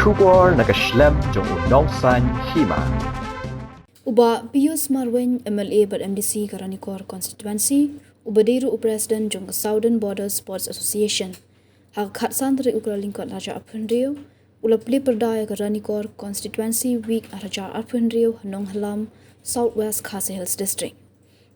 Shubor nakaslem jong unongsan Hima. Uba Pius Marweiñ MLA but MDC ke Ranikor Constituency, uba Deru President jong Southern Border Sports Association. Hak khatsan dari ukra lingkot Raja Apundrio, ula Plie Pyrda ke Ranikor Constituency Week Raja Apundrio Hanong Halam, Southwest Khasi Hills District.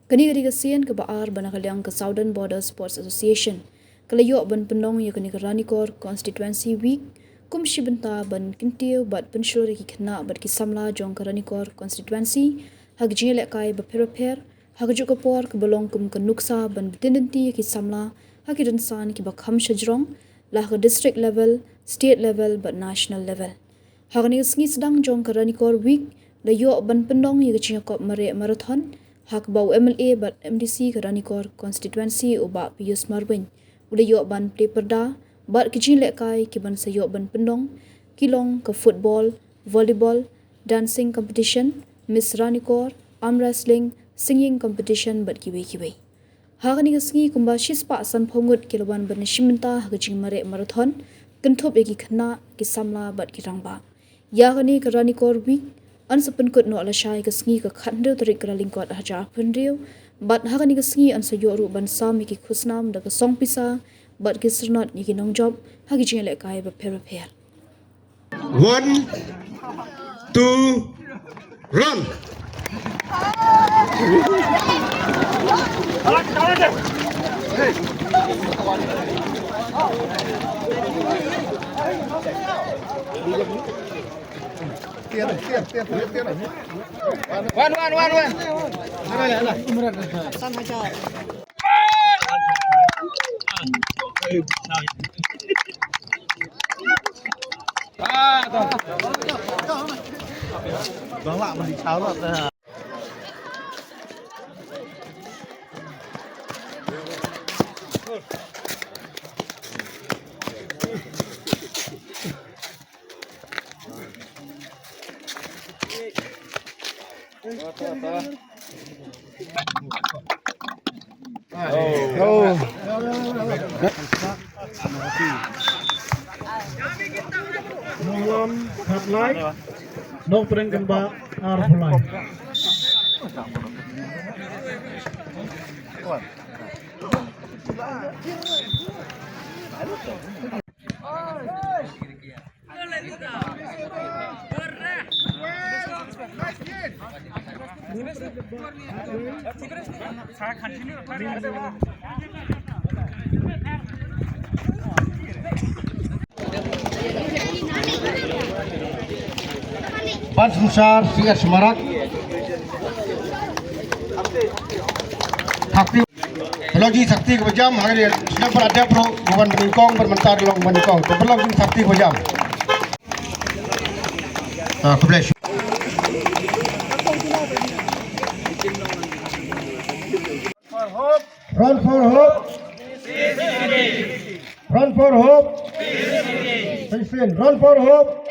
Kini kali kesian ke baar banakaliang ke Southern Border Sports Association, kelayok ban penong ya kini ke Ranikor Constituency Week, kum shibenta ban kintiu bat pensyuri ki kena bat kisamla jong ke Ranikor Constituency, hak jilek kai berper-per, hak juga por ke belong kum ke nuksa ban betindenti ki samla, hak idensan ki bakham shajrong, lah ke district level, state level bat national level. Hak ni sengi sedang jong ke Ranikor Week, layok ban penong ya ke kop marathon, hak bau MLA bat MDC ke Ranikor Constituency uba Pius Marweiñ, udah yok ban Plie Pyrda, bat kecil lek kai ki ban sayok ban pendong, kilong ke football, volleyball, dancing competition, Miss Ranikor, arm wrestling, singing competition bat kiwe-kiwe. Hak ni kesengi kumba shispa san pongut kilawan ban shimenta hak jing marathon, kentup yaki kena ki samla bat kirangba. Ya ni ke Ranikor Week, an sepenkut no ala syai kesengi ke khandil tarik ke lingkot Raja Apundrio, bat hak ni kesengi an sayok ru ban sam yaki khusnam da ke song pisa, bat ke sernot yaki nong job hak jing lek kai berper-per. 1, 2, run! Bawa mình cháu rồi. Nong Plie, nong perenggan ba Plie. Ban Susar, Singat Semarak, Sakti, Pelogi Sakti Kebajam, hari ini sudah berada pro, bukan meningkong, bermentar di long meningkong, Pelogi Sakti Kebajam. Kebelah. Run for hope. Run for hope. Run for hope.